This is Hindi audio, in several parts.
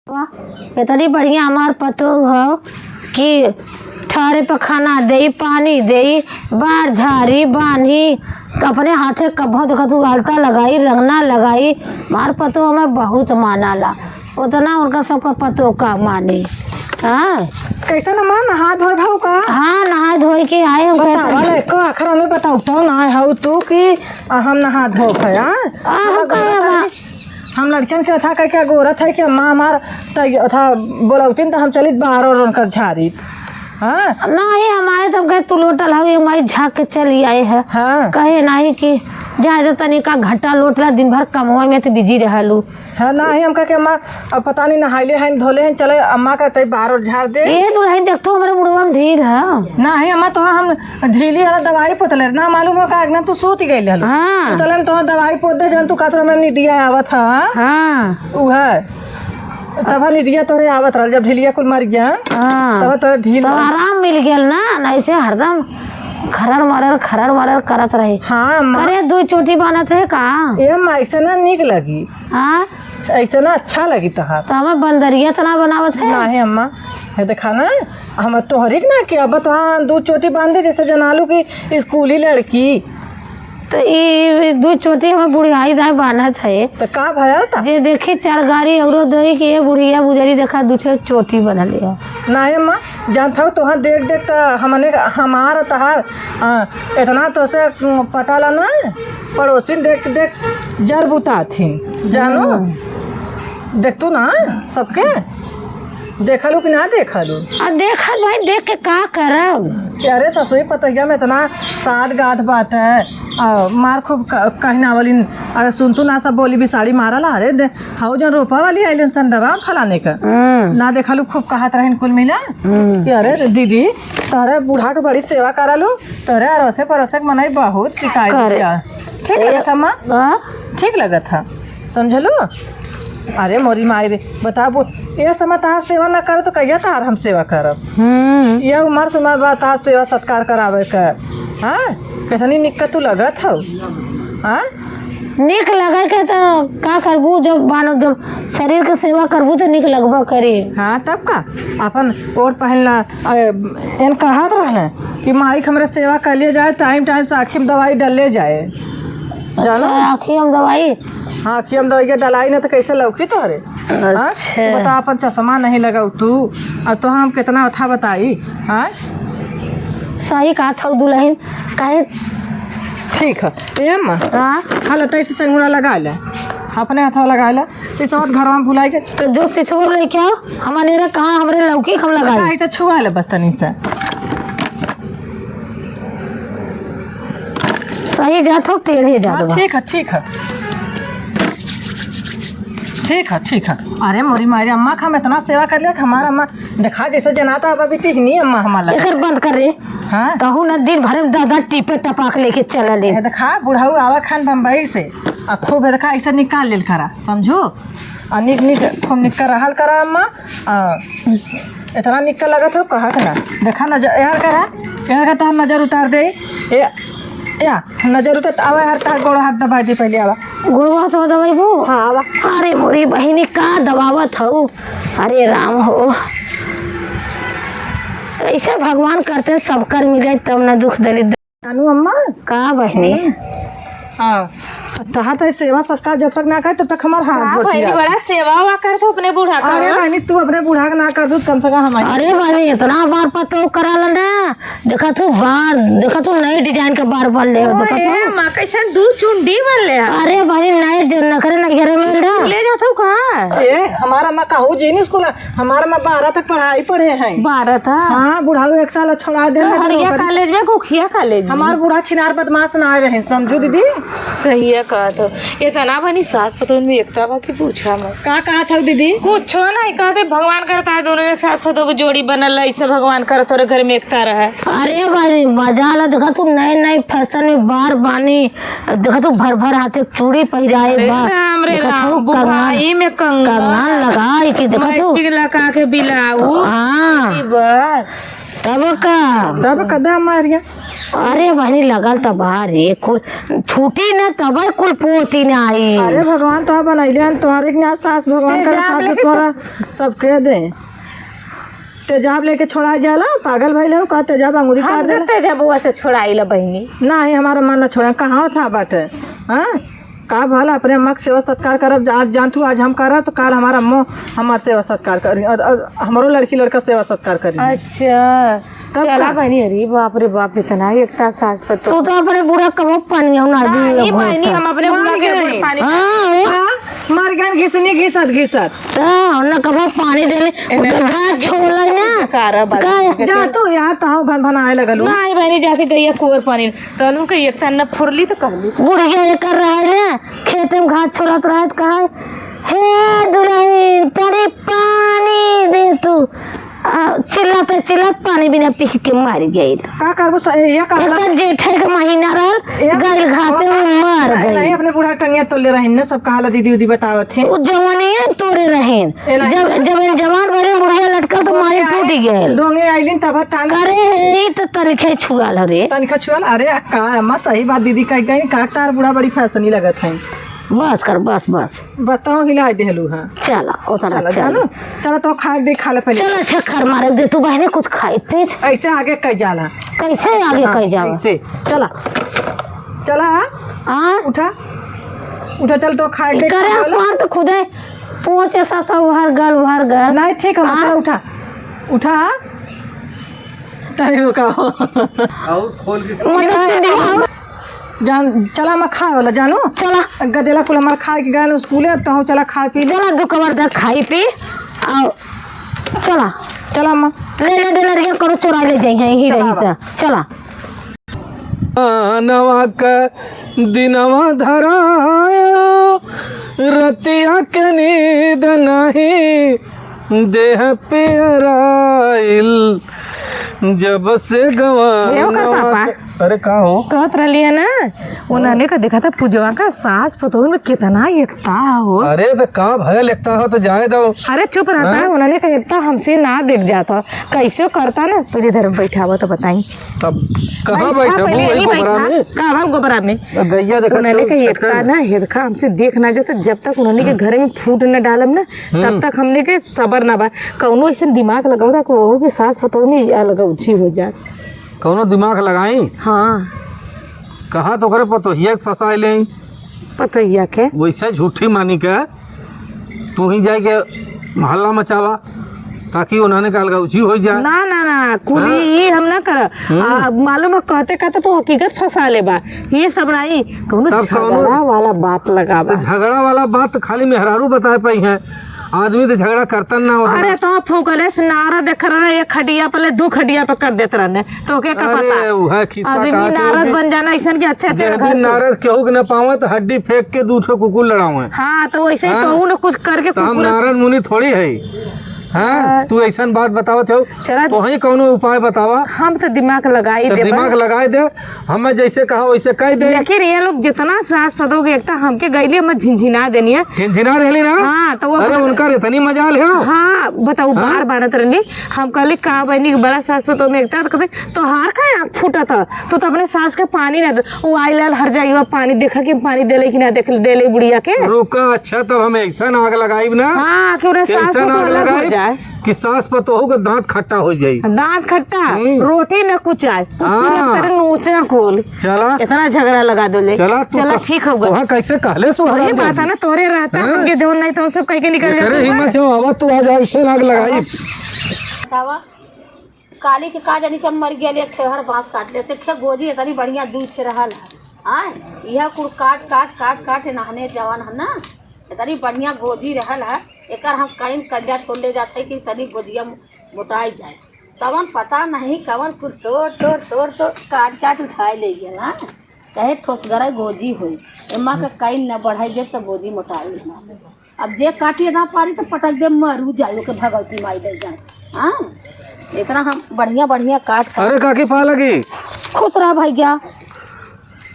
इतनी बढ़िया हमार पतो हो कि ठहरे पर खाना दे, पानी दे, बार झाड़ी बांधी, अपने हाथे कभो देखा तू आलता लगाई, रंगना लगाई। मार पतो हमें बहुत मानाला, उतना उनका सबका पतो का मानी। हाँ कैसे न मां नहा धोए भाव का? हाँ नहा धोए के आए हम। बतावल को आखिर हमें बताऊ तो नहाए हऊ तू कि हम नहा धो भया। हम लड़कियन के था कह के गोरत है कि अम्मा हमार था बोलौतीन तो हम चलित बाहर और उनकर झाड़ी। हाँ नहीं हमारे तब कहे तू लोटल हवी हमारी झाँक के चली आए है। हाँ कहे नहीं कि ज्यादा तनिका घटा लोटला दिन भर कमवा में तो बिजी रहलू। हाँ ना ही हम कह के अम्मा अब पता नहीं नहाइले हैं धोले हैं चले अम्मा का तई बाहर और झाड़ दे। ये दुल्हन देखतो हमारे मुड़वा में ढील है। ना ही अम्मा तो हम ढीली वाला दवाई पोतले ना मालूम हो का ना तू सूत गई हलो। हाँ सुतले तो दवाई पोत दे जन तू का तो में निदिया आवत हां। हाँ उ है तब निदिया तोरे आवत रह जब ढीलिया कुल मर गया हाँ तब तो ढील तो आराम मिल गेल ना, नहीं से हरदम खरर मरर करत रहे। हाँ अम्मा अरे दो चोटी बनत है का? ये अम्मा ऐसे ना निक लगी, हाँ ऐसे ना अच्छा लगी तहार। तो हमें बंदरिया तना बनावत है। नहीं अम्मा है देखा ना हम तोहरी ना कि अब तो हाँ दो चोटी बांध दे जैसे जनालू की स्कूली लड़की। तो ये दो चोटी हमें बुढ़ियाई दाई बांधत है। तो का भया था जे देखे चार गाड़ी औरो दही के ये बुढ़िया बुजरी देखा दूठे चोटी बनल है। नहीं अम्मा जानता हो तोहर देख देख तो हमने हमार तहार इतना तो से पटाला ना पड़ोसी देख देख जर बुता थी जानो देख तू ना सबके देखलू कि ना देखलू? अब देखा भाई देख के का करब? अरे ससुई पतैया में इतना साठ गाठ बात है मार खूब कहना वाली। अरे सुन तू ना सब बोली भी साड़ी मारला। अरे हाउ जन रोपा वाली आइलन सन डबा फलाने का ना देखलू खूब कहत रहन कुल मिला कि अरे दीदी तोहरे बूढ़ा के बड़ी सेवा करालू तोहरे अरोसे परोसे के मनाई बहुत शिकायत। ठीक लगा था माँ, ठीक लगा था समझलू। अरे मोरी माई रे बताबो ये समय तार सेवा ना करे तो कहिया तार हम सेवा करब। ये उम्र से उम्र बाद तार सेवा सत्कार करावे का। हाँ कैसनी निक तू लगत हो। हाँ निक लगे के तो का करबू जब बानो जब शरीर के सेवा करबू तो निक लगबा करे। हाँ तब का अपन ओट पहनला इन कहत रहना कि माई हमरे सेवा कर लिए जाए टाइम टाइम से आँखी में दवाई डले जाए। जानो आँखी हम दवाई हाँ आँखी में दवाई डलाई ना तो कैसे लौकी तोहरे। हाँ बता अपन चश्मा नहीं लगाऊ तू अब तो हम कितना उठा बताई। हाँ सही कहा था दुल्हन काहे। ठीक है ये अम्मा हाँ हाँ लता से चंगुरा लगा ले अपने हाथवा लगा ले सिसौत घर में भुलाई के तो जो सिछोर लेके आओ हमारे रे कहाँ हमरे लौकी हम लगाई तो छुआ ले बस तनी से सही जात हो टेढ़े जात बा। ठीक है ठीक है ठीक है ठीक है। अरे मोरी मारी अम्मा का हम इतना सेवा कर लिया कि हमारा अम्मा देखा जैसे जनाता अब अभी नहीं अम्मा हमारा एकर बंद कर रे। हाँ कहू ना दिन भर में दादा टीपे टपाक लेके चला ले। देखा बुढ़ाऊ आवा खान बम्बई से और खूब देखा ऐसे निकाल लेल करा समझो और निक निक खूब निक कर रहल करा अम्मा इतना निक कर लगा था कहा ना देखा नजर यार करा यार का नजर उतार दे या नजर उतर आवा यार तार गोड़ हाथ दबा दे पहले आवा गोवा तो दवाई वो। हाँ आवा। अरे मोरी बहिनी का दबावत हो। अरे राम हो ऐसे भगवान करते सब कर मिले तब ना दुख दलित कानू अम्मा का बहनी। हाँ तहां तो सेवा सत्कार जब तक ना कर तब तक हमार हाथ बड़ा सेवा हुआ कर तो अपने बूढ़ा का। अरे बहनी तू अपने बूढ़ा का ना कर दू कम से कम हमारी। अरे भाई इतना बार पतो कराल ना देखा तू नए डिजाइन के बार बार ले मां कैसन दू चुंडी बन ले। अरे भाई नए नखरे नखरे में ले जाता कहां ये हमारा माँ कहू जी नहीं स्कूल हमारा माँ 12 तक पढ़ाई पढ़े हैं। 12 था। हाँ बुढ़ाऊ 1 साल छोड़ा दे हरिया कॉलेज में गोखिया कॉलेज हमार बूढ़ा छिनार बदमाश ना आए रहे समझो दीदी। सही है कहा तो इतना बनी सास पतों में एकता बा की पूछा मैं का कहा था दीदी कुछ नहीं कहते भगवान करता है दोनों एक साथ पतों की जोड़ी बनल है ऐसे भगवान कर तोरे घर में एकता रहे। अरे भाई मजा ला देखा तू नए फैशन में बार बानी देखा तू भर भर हाथे चूड़ी पहिराए बा राम रे राम बुहाई में कंगन लगाई कि देखा तू लगा के बिलाऊ। हाँ बस तब का तब कदा मारिया अरे बहनी लगल तो बाहर रे कुल छूटी न तब कुल पोती न आई। अरे भगवान तो बनैले हन तोहरे के यहाँ सास भगवान कर तोरा सबके दे। तेजाब लेके छोड़ा जाला पागल भइले हो का तेजाब अंगूरी काट दे। तेजाब बुआ से छोड़ाई बहनी नहीं हमारा मन न छोड़ा कहाँ था बाटे। हाँ का भला अपने अम्मा के सेवा सत्कार करब आज जानतू आज हम करब तो कल हमारा अम्मो हमार सेवा सत्कार करी और हमारो लड़की लड़का सेवा सत्कार करी। अच्छा चला बहनी। अरे बाप रे बाप इतना एकता सास पर तो सोचा अपने बुढ़ा कबो पानी ना दी बहनी हम अपने बुआ के पानी मर गए घिसनी घिसत घिसत न कबो पानी दे छोड़ ना जा तू यार तहां भन भन आए लगलू। नहीं बहनी जाते गैया कुंवर पानी तनु के एकता न फुरली तो कहली बुढ़िया ये कर रहा है ना खेत में घास छोड़त रहा कहा हे दुल्हन तेरे पानी दे तू चिल्लात पानी बिना पी के मार गई। का करबो ये कहला जेठे का महीना रहल गइल घाटे में मर गई। नहीं अपने बूढ़ा टंगिया तोले रहिन ना सब कहाला दीदी उदी बतावत थे उ जवानिया तोड़े रहेन जब जवान भरे बुढ़िया लटकल तो मारी टूट गए डोंगे आइलिन तब टांग अरे हे तो तरीके छुआल रे तनिका छुआल। अरे का अम्मा सही बात दीदी कह गई का तार बूढ़ा बड़ी फैशनी लगत है। बस कर बस बताओ हिला देलू। हाँ चला उतना चला जानो चला तो खा दे खा ले पहले चला चक्कर मारे दे तू बहने कुछ खाई पी ऐसे आगे कह जाला कैसे आगे कह जाओ ऐसे चला चला हां उठा उठा चल तो खा दे करे मार तो खुदे पोछ ऐसा उहर गल नहीं ठीक है उठा उठा तारी रुकाओ और खोल के जान चला मैं खाए वाला जानू चला गदेला कुल हमारा खाए के गए स्कूले तो चला खाए पी चला दो कबर दे खाई पी और चला चला अम्मा ले डेलरिया करो चोरा ले जाई है ही रही था चला नवा का दिनवा धरायो रतिया के नींद नहीं देह पे अराइल जब से गवा। अरे का हो कहत रही ना उन्होंने का देखा था पूजवा का सास पतोह में कितना एकता हो। अरे तो का भय लगता हो तो जाए दो। अरे चुप रहता है उन्होंने का एकता हमसे ना दिख जाता कैसे करता ना पहले इधर बैठा हुआ तो बताई तब कहाँ बैठा वही गोबरा में कहाँ गोबरा में गैया देखा उन्होंने का एकता ना हिरखा हमसे देख ना जाता जब तक उन्होंने के घर में फूट न डालम ना तब तक हमने के सबर ना बा कौनो ऐसा दिमाग लगाओ था कि सास पतोह में या लगौची हो जाए कौनो दिमाग लगाई। हाँ कहा तो करे पतोहिया के फंसाए ले पतोहिया के वैसा झूठी मानी के तू ही जाए के मोहल्ला मचावा ताकि उन्होंने का अलगाउची हो जाए। ना ना ना कुली ये हम ना कर मालूम है कहते कहते तो हकीकत फंसा ले बा ये सब नहीं कौनो झगड़ा वाला बात लगा बा। झगड़ा वाला बात खाली मेहरारू बताए पाई है आदमी तो झगड़ा करता ना होता। अरे तो फूकले से नारा देख रहे एक खटिया पहले दो खटिया पे कर देते रहने तो क्या का पता आदमी नारद बन जाना ऐसा कि अच्छे नारद केहू के न पावे तो हड्डी फेंक के दूठो कुकुर लड़ावे। हाँ तो वैसे ही कहूँ ना कुछ करके तो हम नारद मुनि थोड़ी है। हाँ तू ऐसा बात बतावत हो तो वही कौनो उपाय बतावा। हम तो दिमाग लगाई दे दिमाग लगाई दे हमें जैसे कहा वैसे कह दे। लेकिन ये लोग जितना सास पतोगे एक हमके गईली हम झिनझिना देनी है झिनझिना रहली ना। हाँ तो अरे उनका इतनी मजाल है। हाँ बताओ बार बारत रहनी हम कहली का बहनी बड़ा सास पतोह में एकता तो तो हार का आँख फूटा था तो अपने सास का पानी ना वो आई लाल हर जाइए पानी देखा कि पानी देले कि ना देख देले बुढ़िया के रुका। अच्छा तब हम ऐसा आग लगाई ना। हाँ कि सास आग लगाई कि सास पतोह का दांत खट्टा हो जाये दांत खट्टा रोटी न कुचाए नोचना खोल चला इतना झगड़ा लगा दो चला चला ठीक होगा। वहाँ कैसे कहले ये बात है ना तोरे रहता है जो नहीं तो सब कह के निकल जाते हिम्मत हो आवा तू आ जा ऐसे आग लगाई काली के का जानी कब मर गया खेहर बांस काट ले खे गोजी इतनी बढ़िया दूध से रहल है यह कुड़ काट काट काट काट नहने जवान है ना इतनी बढ़िया गोजी रहल है एक हम कहीं कलिया तोड़ ले जाते कि तनी गोजिया मोटाई जाए तवन पता नहीं कवन कुल तोड़ तोड़ तोड़ तोड़ काट काट उठाए ले गया ना कहे ठोसगरा गोजी हुई एमा के कहीं न बढ़ाई दे तो गोजी मोटाई ना अब जे काटिए ना पारी तो पटक दे मरू जाए के भगवती माई दे जाए। हाँ इतना हम बढ़िया बढ़िया काट अरे काकी पा लगी खुश रहा भैया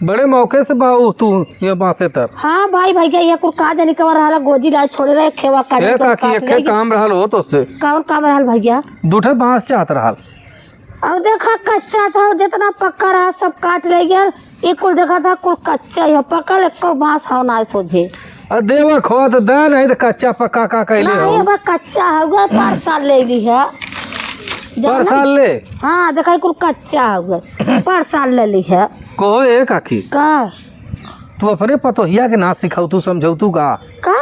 बड़े मौके से बाऊ तू ये बासे तर। हाँ भाई भैया ये कुल का जानी कवर रहा गोजी लाए छोड़े रहे खेवा का काकी एक काम रहल हो तो से कौन काम रहल भैया दूठे बांस चाहत रहल अब देखा कच्चा था, जितना पक्का रहा सब काट ले गया। ये कुल देखा था कुल कच्चा ही पकल, एक बांस हो ना सोझे अरे देवा खो तो दे, नहीं तो कच्चा पक्का का कहले नहीं। हो। अब कच्चा हुआ 5 साल ले ली है। पर साल ले हाँ देखा कुल कच्चा हुआ 5 साल ले ली है। कहो ए काकी, का तू अपने पतोहिया के ना सिखाऊ, तू समझौ तू का।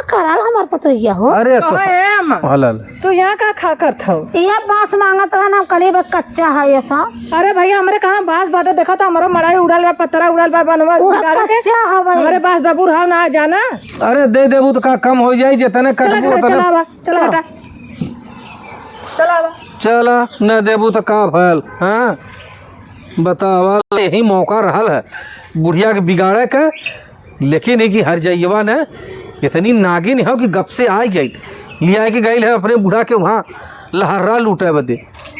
कराल हमार पतोहिया हो। अरे तो ए अम्मा, हलल तू यहाँ का खा करत हो? यह बांस मांगत रहा ना, कली कच्चा है ये सब। अरे भैया हमारे कहाँ बांस बाटे, देखा था हमारा मड़ाई उड़ल बा, पतरा उड़ल बा, बनवा वह निकाल के। कच्चा है भाई। हमारे बांस बाबू रहा ना जाना। अरे दे देबू तो का कम हो जाई, जितने कटबू उतने। चला चला हटा, चला चला न देबू तो का भल। हाँ बतावा, यही मौका रहल है बुढ़िया के बिगाड़े के, लेकिन एक हर जाइएवा ने इतनी नागिन हो कि गप से आ गई, लिया के गई है अपने बूढ़ा के वहाँ लहर्रा लूटे बदे।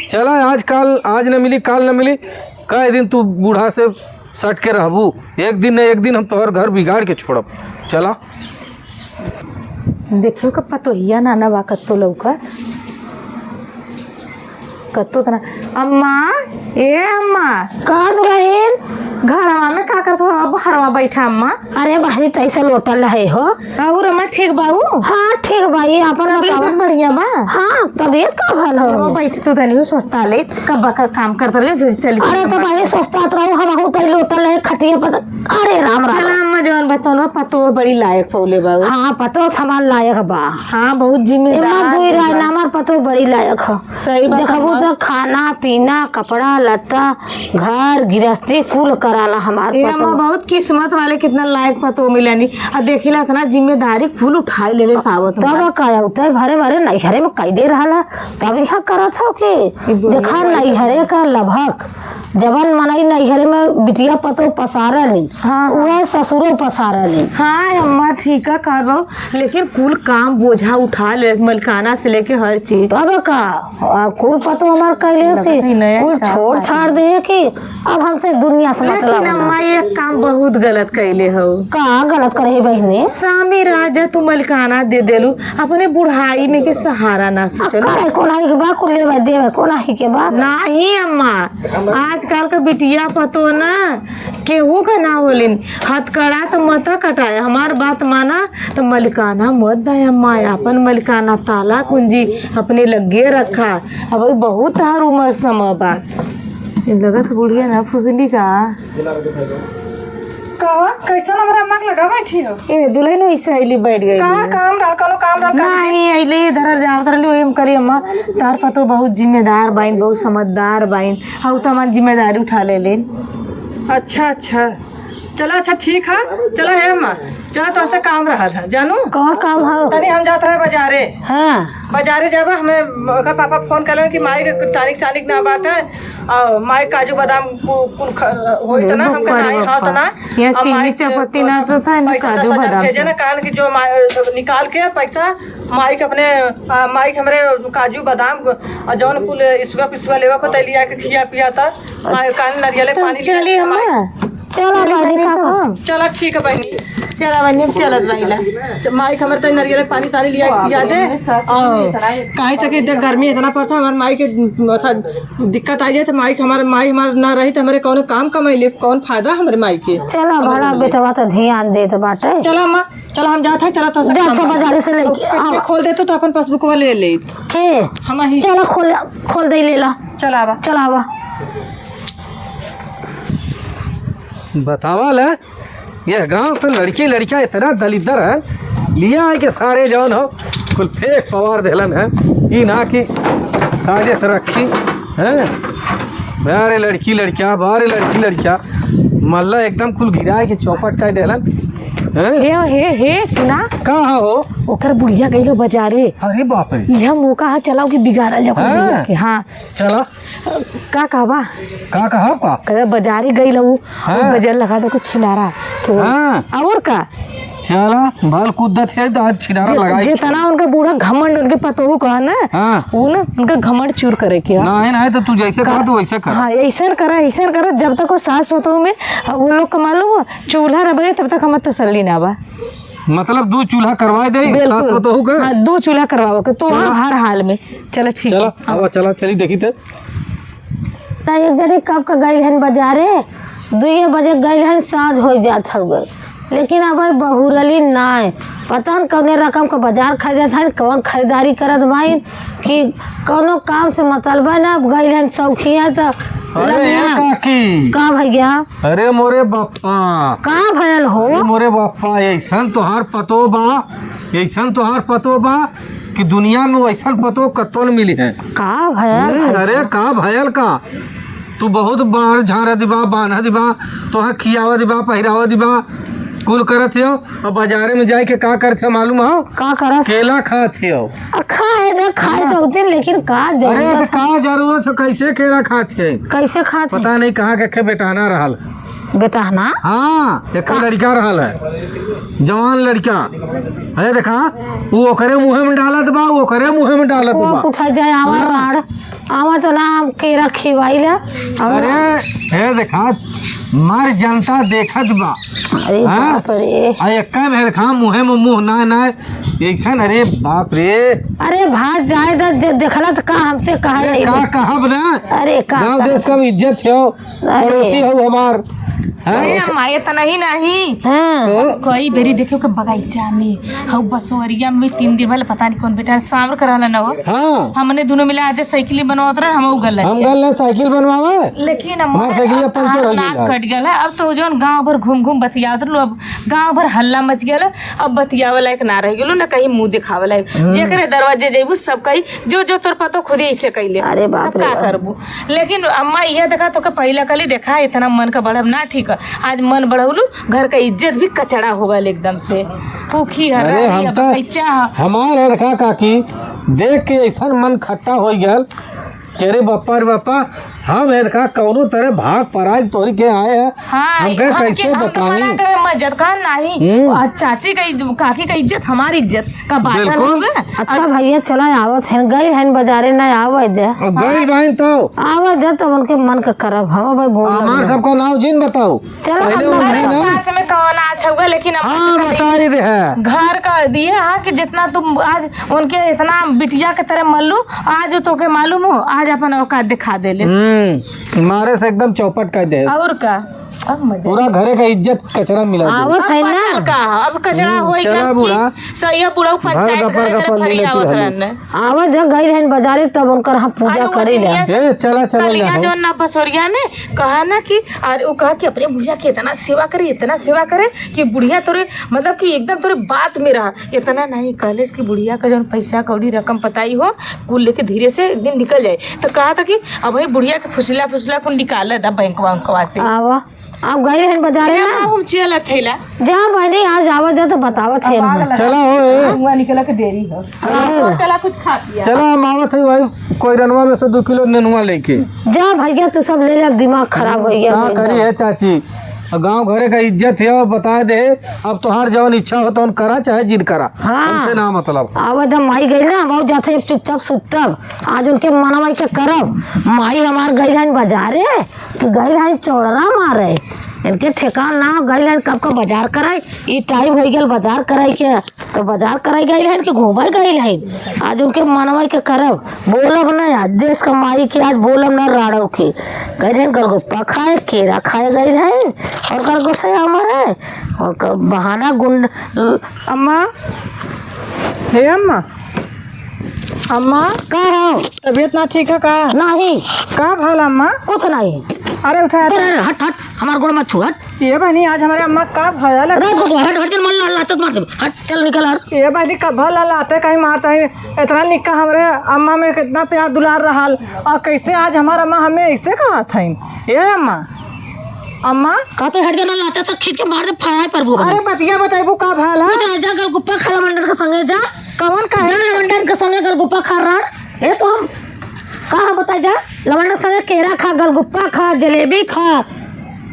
चला आज कल, आज न मिली काल न मिली, कई दिन तू बूढ़ा से सट के रहबू, एक दिन न एक दिन हम तोहर घर बिगाड़ के छोड़ब। चला देखियो का पतोहिया नाना बा कत्तो लौका कत्तो तना। अम्मा ए अम्मा, कर रहे घरवा में का करत हो? अब हरवा बैठा अम्मा। अरे भाई तैसे लोटल रहे हो। और अम्मा ठीक बाऊ? हाँ ठीक भाई, अपन तबीयत बताओ। बढ़िया बा? हाँ तबीयत का भल हो। अम्मा बैठ तो तनी सोचता ले कब का काम करता ले चली। अरे तो भाई सोचता रहो, हम हो तई लोटल रहे खटिया पर। अरे राम राम। चला अम्मा जवन बताओ पतो बड़ी लायक पौले बाऊ। हाँ पतो हमार लायक बा। हाँ बहुत एमा जिम्मेदार दुई राय ना, हमार पतो बड़ी लायक हो। सही बात देखबो तो खाना पीना कपड़ा लत्ता घर गृहस्थी कुल कराला हमार ए अम्मा पतो। बहुत किस्मत वाले, कितना लायक पतो मिलानी। अब देखिला इतना जिम्मेदारी फूल उठाई ले सावत में। तब का होता भरे भरे नैहरे में कई दे रहा, तब यहाँ करत हो कि देखा नैहरे का लभक जबन मनाई नैहरे में बिटिया पतो पसारा नहीं। हाँ। वह ससुरो पसारा नहीं। हाँ अम्मा ठीक है कर बहु, लेकिन कुल काम बोझा उठा ले, मलकाना से लेके हर चीज। तब का कुल पतो हमार कहले कि ही नया कुल खराब छोड़ छाड़ दे कि अब हमसे दुनिया से लेकिन मतलब अम्मा ये काम बहुत गलत कैले हो। का गलत करे बहने। स्वामी राजा तू मलकाना दे देलू, अपने बुढ़ाई में के सहारा ना सोचल। करे कोनाही के बा कुल लेवा देवे कोनाही के बा। नहीं अम्मा, आजकल का बिटिया पतो ना केहू का ना बोलिन, हथकड़ा तो मत कटाए, हमार बात माना तो मलिकाना मत दाए अम्मा, अपन मलिकाना ताला कुंजी अपने लगे रखा। अब बहुत तार उम्र समय बा लगत बुढ़िया ना फुसली का। कहा कैसा हमरा मग लगा बैठी हो? ए दुल्हन वैसे अली बैठ गई कहाँ काम रहा, कलो काम रहा? नहीं अले इधर जावत रहली ओम करी अम्मा। तार पतो बहुत जिम्मेदार बाइन, बहुत समझदार बाइन, हाउ तो हमारी जिम्मेदारी उठा ले लेन। अच्छा अच्छा चला, अच्छा ठीक है चला है अम्मा, चला तो ऐसे काम रहा था जानू। कौन काम हो? तनी हम जात रहे बाजारे, हाँ बाजारे जाबा हमें ओकर पापा फोन कलन कि माई के टानिक टानिक ना बाटे और माई काजू बादाम कुल होई त ना हम नहीं हां त ना यहाँ चीनी चपाती ना तो था ना काजू बादाम भेजे ना कहन कि जो निकाल के पैसा माई के अपने माई के हमरे काजू बादाम और जौन कुल इसुआ पिसुआ लेवा को तलिया के खिया पिया था माई कान नारियल पानी चलिए अम्मा, चलो भाई का चला ठीक है बहनी, चला बनी चलत बाइला। माई के हमरे तो नारियल पानी सारी लिया पिया दे। और काहे से कि देख गर्मी इतना पड़ता हमारे माई के दिक्कत आ जाए तो माई हमारे ना रही तो हमारे कौन काम कमाई कौन फायदा हमारे माई के। चलो बड़ा बेटवा तो ध्यान देत बाटे। चला अम्मा, चला हम जाते हैं, चला तो जा अच्छा बाजारे से लेके पेट खोल दे तो अपन पासबुक वाले ले ले के हम ही। चलो खोल दे ले ला। चला आवा चला आवा। बतावा ले, ये गांव पे लड़की लड़कियां इतना दलिदर है, लिया है कि सारे जौन हो कुल फेंक पवार देलन है, ई ना कि काजे से रखी है। बारे लड़की लड़कियां, बारे लड़की लड़कियां, मल्ला एकदम कुल गिरा के चौपट का देलन है। हे सुना कहाँ हो? ओकर बुढ़िया गईलो बाजारे। अरे बाप रे, यह मौका है चलाओ कि बिगाड़ल जाओ हाँ। के। हाँ चला का कहबा का कहा का कहे बाजारे गई लऊ हाँ। बाजार लगा दो कुछ छिनारा के हाँ। और का चला बाल कूदत है तो आज छिनारा लगाई जितना उनका बूढ़ा घमंड उनके पतोहू कहा ना हाँ। वो ना उनका घमंड चूर करे के। नहीं नहीं तो तू जैसे कहा तो वैसे कर। हाँ ऐसा करा जब तक वो सास पतोहू में वो लोग का मालूम चूल्हा रबे तब तक हमार तसल्ली ना बा। मतलब 2 चूल्हा करवाए दे सास पतोहू के। हाँ 2 चूल्हा करवाओ के तो हर हाल में। चलो ठीक है चला आवा चला चली देखी थे। त एक जने कब का गई हन बाजारे 2 बजे गई हन साँझ हो जात हुए लेकिन अब बहुरली नाय पता न कौने रकम का बाजार खरीदत है कौन खरीदारी करत भाई कि कौनो काम से मतलब है ना अब गई हन सौखिया तो अरे काकी का भैया अरे मोरे बापा का भयल हो अरे मोरे बापा ऐसन तोहार पतो बा ऐसन तोहार पतो बा कि दुनिया में ऐसन पतो कतो न मिली है का भयल अरे का भयल का तू बहुत बार झाड़ा दिबा बांधा दिबा तोहा खियावा दिबा पहिरावा दिबा कुल करत हो और बाजारे में जाके का करते हो मालूम हो का करत केला खाते हो खाए ना खाए तो होते लेकिन का अरे जरूरत तो का जरूरत है कैसे केला खाते कैसे खाते पता नहीं कहाँ के बेटाना रहल बेटा है ना हाँ एक लड़का रहल है जवान लड़का अरे देखा वो ओकरे मुँह में डालत बा वो ओकरे मुँह में डालत को बा उठा जाए आवर राड़ आवा तो ना हम केरा खिवाइला अरे हे देखा मार जनता देखत बा अरे हाँ? बाप रे आ एक्का में देखा मुँहे में मुँह ना ऐसन अरे बाप रे अरे भाग जाए तो देखला तो का हमसे कहा अरे नहीं का कहब ना अरे का गाँव देश का भी इज्जत हो अरे। पड़ोसी हो हमार अरे हैं? अम्मा इतना ही नहीं हाँ तो कई बेरी देखो के बगीचा में हऊ बसोरिया में 3 दिन पहले पता नहीं कौन बेटा सांवर करल न हो हाँ हमने दोनों मिला आज साइकिल बनवात रहे हम उगल हम गल ना साइकिल बनवावे लेकिन हमार साइकिल पंचर हो नाक गइल। कट गया है। अब तो जौन गांव भर घूम घूम बतियात रहो अब गांव भर हल्ला मच गया अब बतियावे लायक ना रह गेलो ना कहीं मुंह दिखावे लायक जेकरे दरवाजे जेबू सब कही जो जो तोर पतो खुद ही ऐसे कैले अरे बाप अब रे का बाप। करबू लेकिन अम्मा यह देखा तो के पहला कली देखा इतना मन का बढ़ब ना ठीक है आज मन बढ़ौलू घर का इज्जत भी कचड़ा हो गल एकदम से भूखी हर अरे हम तो बच्चा हमार है देखा काकी देख के ऐसा मन खट्टा हो गया तेरे बापा रे बापा हम है देखा कौनो तरह भाग पराग तोरी के आए हैं हाँ हमके कैसे बताई मजद का नहीं और चाची का काकी का इज्जत हमारी इज्जत का बात बिल्कुल। अच्छा भैया चला आवत है गई है बाजारे ना आवे दे और गई बहन तो आवा जा तब उनके मन का करब हम भाई बोल हमार सबको नाव जिन बताओ चलो पहले हम उन्हें ना साथ में कौन आज होगा लेकिन अब हाँ बता ही दे है घर का दिए हाँ कि जितना तुम आज उनके इतना बिटिया के तरह मल्लू आज तो के मालूम हो आज अपन औकात दिखा दे ले मारे से एकदम चौपट कर दे और का अब मजा पूरा घरे का इज्जत कचरा मिला दे आवत है ना अब का अब कचरा हो चला बुढ़ा। सही पूरा पंचायत गपर घर गपर फरी मिले आवत तू रहन आवा जा गई है बाजारे तब उनकर हम पूजा करी ले ए चला चला कलिया जा जो ना बसोरिया में कहा ना कि और वो कहा कि अपने बुढ़िया की इतना सेवा करे कि बुढ़िया तोरे मतलब कि एकदम तोरे बात में रहा इतना नहीं कहले कि बुढ़िया का जो पैसा कौड़ी रकम पताई हो कुल लेके धीरे से एक दिन निकल जाए तो कहा था कि अब भाई बुढ़िया के फुसला कुल निकाल था बैंकवा से आवा आप गई है बाजारे ना हम चला थैला जा बहनी आज आवा जा तो बतावत है चला हो ए। हुआ निकला के देरी हो चला कुछ खा पिया चला हम आवत है भाई कोई रनवा में से 2 किलो नेनुआ लेके जा भैया तू सब ले ले अब दिमाग खराब हो गया क्या करी है चाची गांव घरे का इज्जत है और बता दे अब तोहार जवन इच्छा हो तो करा चाहे जिद करा हाँ। हमसे ना मतलब आवा जब माई गई ना बहुत जाते अब चुपचाप सुतब आज उनके मनवाई के करब माई हमार गई है बाजारे कि गई है चौड़रा मारे इनके ठेकान ना हो गई है कब का बाजार कराई ई टाइम हो गया बाजार कराई के तो बाजार कराई गई है कि घूमाई गई है आज उनके मनवाई के करब बोलब ना आज देश का माई के आज बोलब ना राड़ो के गई है गलगुप्पा खाए केरा खाए गई है और गलगो से हमारे और बहाना गुंड अम्मा हे अम्मा अम्मा का हो तबीयत ना ठीक है का नहीं का भल अम्मा कुछ नहीं अरे उठा अरे हट हट हमार गोड़ मत छू हट ये बहनी आज हमारे अम्मा का भयल अरे तो हट हट चल मन लात मार दे हट चल निकल यार ये बहनी का भल लाते कहीं मारता है इतना निक्का हमारे अम्मा में कितना प्यार दुलार रहा और कैसे आज हमारा अम्मा हमें ऐसे कहा था ये अम्मा अम्मा कहते हट जाना लाता तो खींच के मार दे फड़ाए पर वो अरे बतिया बताइबू का भल है जा जा गल गुप्पा खा मंडन के संगे जा कौन का है लवंडन के संगे गल गुप्पा खा रहा ये तो हम कहा बता जा लवंडन के संगे केरा खा गल गुप्पा खा जलेबी खा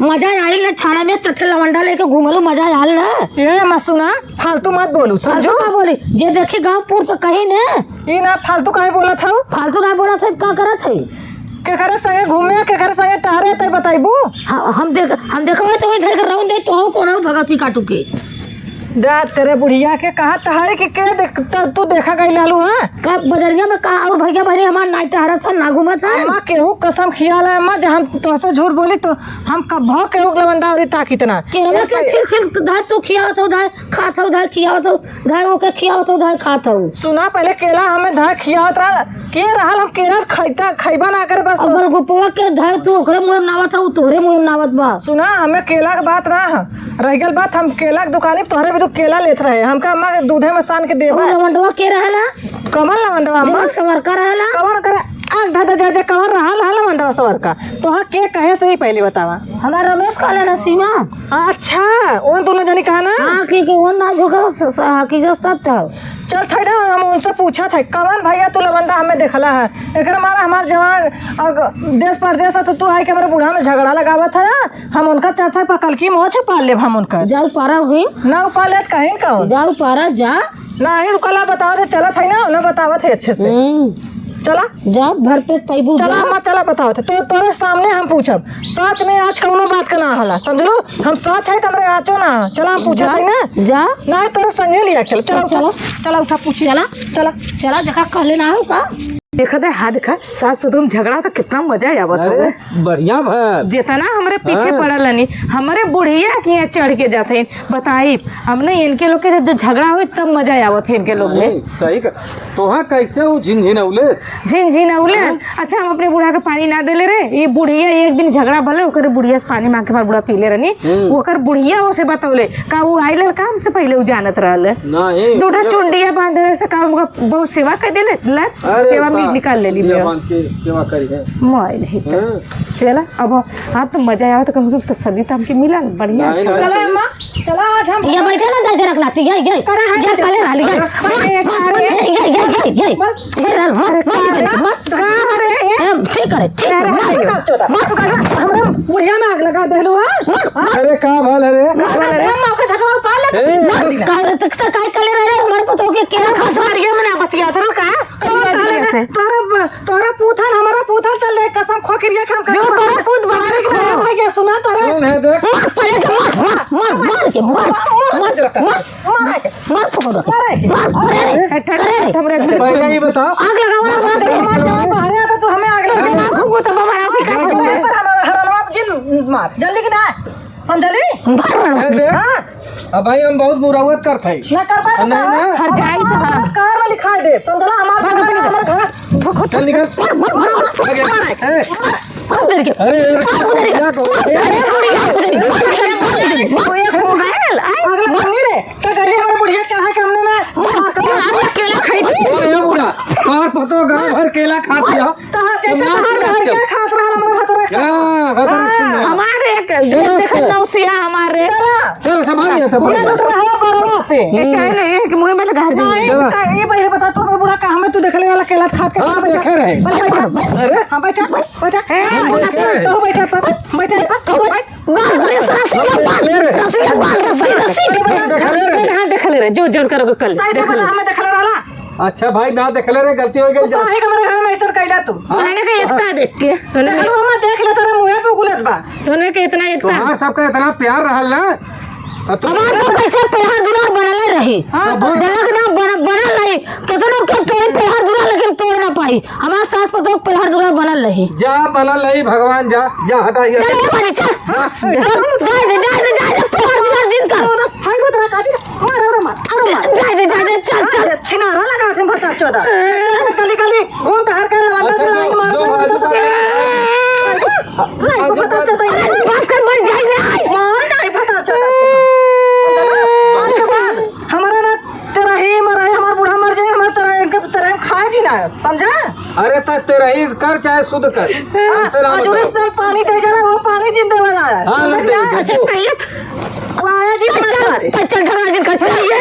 मजा आई ना छाना में चट्टे लवंडा लेके घूमलो मजा आल ना ये अम्मा सुना फालतू मत बोलू फालतू समझो का बोली जे देखी गाँव पुर तो कहीं ने ये ना फालतू काहे बोला था फालतू ना बोला था का करा थे केकरे संगे घूमे केकरे संगे टहरे ते बताइबू हम देखो तो इधर कर रहा हूं दे तो हूं कोना भगत ही काटू के दे तेरे बुढ़िया के कहा तहारे कि के तू देखा गई लालू है का बजरिया में का और भैया बहनी हमार नाइट टहरा था ना घूमा था अम्मा केहू कसम खियाला अम्मा जब हम तोहसे झूठ बोली तो हम कभो केहू लवंडा और ताकी तना केरवा के छिल छिल धाय तू खियावत हो धाय खात हो धाय खियावत हो धाय ओके खियावत हो धाय खात हो। सुना पहले केला हमें धा खियावत रहा के रहल हम केला खइबा ना करे बस। और गुपवा के धाय तू ओकरे मुंह में नावत हो तोहरे मुंह में नावत बा। सुना हमें केला के बात रहा रह गल बात हम केला के दुकानी तोहरे भी तो केला लेत रहे हमका अम्मा के दूधे में सान के देबा। लवंडवा के रहला कमल लवंडवा अम्मा सवर का रहला कमर करे आग धा धा जा कमर रहल हल लवंडवा सवर का तोहा के कहे से ही पहले बतावा। हमार रमेश काले ना सीमा अच्छा वो दोनों जनी कहा ना हां की वो ना झुका हकीकत सब था। चल थे ना हम उनसे पूछा थे कमल भैया तू लवंडा हमें देखला है एक मारा हमार जवान देश परदेश तो तू आई के हमारे बूढ़ा में झगड़ा लगावा था ना हम उनका चाहता है पकल की मोह पाल ले हम उनका जाऊ पारा हुई ना पाले कहीं कौन जाऊ पारा जा ना ही कला बताओ थे चला था ना उन्हें बतावा थे अच्छे से चला जा भर पेट पैबू चला अम्मा चला बताओ थे तो तोरे सामने हम पूछब सच में आज कौनो बात का ना हला समझलो हम सच है तमरे आचो ना चला हम पूछा थे ना जा ना तोरे संगे लिया चल चला चला चला उठा पूछी चला चला चला देखा कहले ना हो का देखा था हाँ देखा सास पे तुम झगड़ा तो कितना मजा आवत अरे हो बढ़िया भैल जितना हमारे पीछे हाँ। पड़ल नहीं हमारे बुढ़िया के यहाँ चढ़ के जाते बताई अब नहीं इनके लोग के जब जो झगड़ा हुई तब मजा आवत है इनके लोग में सही कर तोहा कैसे हो झिनझिनौले झिन उले अच्छा हम अपने बुढ़ा के पानी ना देले रे ये बुढ़िया एक दिन झगड़ा भले ओकर बुढ़िया से पानी मांग के हमार बुढ़ा पीले रहनी ओकर बुढ़िया से बतौले का वो आइल काम से पहले उ जानत रहल नहीं दूठा चुंडिया बांधे से काम बहुत सेवा कर देले सेवा में निकाल लेली सेवा करी है मोबाइल नहीं चला अब आप तो मजा आया तो कम से कम तसल्ली तो हमके मिला बढ़िया नहीं, अच्छा। चला अम्मा चला आज हम ये बैठे ना दे रख लाती ये काले राली ये ठीक करे हमरा बुढ़िया में आग लगा देलो अरे का भल अरे हम आपके झगड़ा पा ले काले तक काय काले रहे हमारे पतो के केरा खसारिया में ना बतिया था का तोरा पूथन हमारा पूथन चल ले कसम खोखरिया हम कर तोरा पूत बाहर के ना मैं क्या सुना तोरा कौन है देख मार के मार पकड़ो हमरे पहले ही बताओ आग लगाओ मार जाओ बाहर आता तो हमें आग लगा हमको तो हमारा पर हमारा हरलवा जिन मार जल्दी कि ना समझली हाँ अब भाई हम बहुत बुरावत करते हैं ना कर पाए नहीं ना हर जाई तो हाँ। कार में लिखा दे समझला हमारा घर चल निकल अरे उधर के क्या अगला बन्नी रे तो गली हमारे बुढ़िया चढ़ा के हमने में केला खाई ये बुरा और पतो गांव भर केला खात जाओ कहां जैसे बाहर के खात रहा हमारे हतरा हां बता हमारे एक नौसिया हमारे चल संभाल सब बरवा पे ये चाय नहीं है कि मुंह में लगा दे ये पहले बता तू हमारे बुढ़ा कहां में तू देख ले वाला केला खा के हां देखे रहे अरे हां बैठा बैठा तो बैठा देख ले रे जो जोड़ करोगे कल साइड में हमें देख ले रहा अच्छा भाई ना देख ले रे गलती हो गई काहे के हमारे घर में इधर कैला तू मैंने कहा एकता देख के तूने हम देख ले तेरा मुंह पे उगलत बा तूने के इतना एकता तुम्हारा सबका इतना प्यार रहल ना हमार तो कैसे पेहर दुलार बनले रही जनक ना बनल नहीं कितनो के तोड़ पेहर दुलार लेकिन तोड़ ना पाई हमार सास पतो पेहर दुलार बनल रही जा बनल नहीं भगवान जा जा हटा ये चल बनी चल पेहर दुलार दिन का हाय बतरा काटी मार चल छिनारा लगा के भता चोदा गली गली घूम टहर कर लवांडा से लाइन बात कर मर जाए मार जाए भता चोदा आज के बाद हमारा ना तेरा ही मरा है हमारा बूढ़ा मर जाए हमारा तेरा खाए जी ना समझा अरे तक तेरा ही कर चाहे शुद्ध कर अजूरी से पानी दे जाला वो पानी जिंदा वाला है हां ले दे अच्छा कहिए वो आया जी हमारे चल घर आज कर चाहिए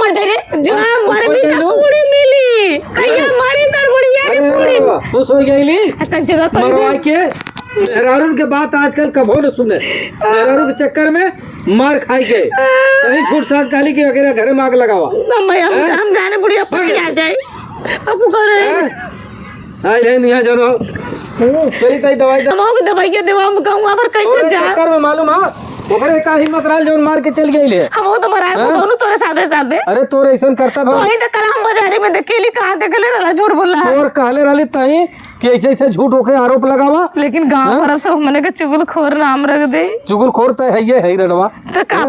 मर भी पूरी मिली कहिया मारी तर बुढ़िया पूरी खुश हो गईली मरवा के मेहरारून के बात आजकल कभो न सुने मेहरारू के चक्कर में मार खाई के कहीं झूठ साथ गाली के अकेले घर में आग लगावा हम जाने बुढ़िया पकड़ आ जाए अब करे आई है नहीं जनो चली तई दवाई दे हम दवाई के देवा हम कहूँ पर कैसे तोरे जा चक्कर में मालूम है ओकरे का हिम्मत रहल जौन मार के चल गई ले हम तो मराए दोनों तोरे साथे साथे अरे तोरे ऐसा करता भाई वही तो कल हम बाजारे में देखेली कहाँ देखले रहला झूठ बोल रहा है और कहले रहली तई कि ऐसे ऐसे झूठ होके आरोप लगावा लेकिन गांव पर अब सब हमने के चुगलखोर नाम रख दे चुगलखोर तो है ये है रडवा तो का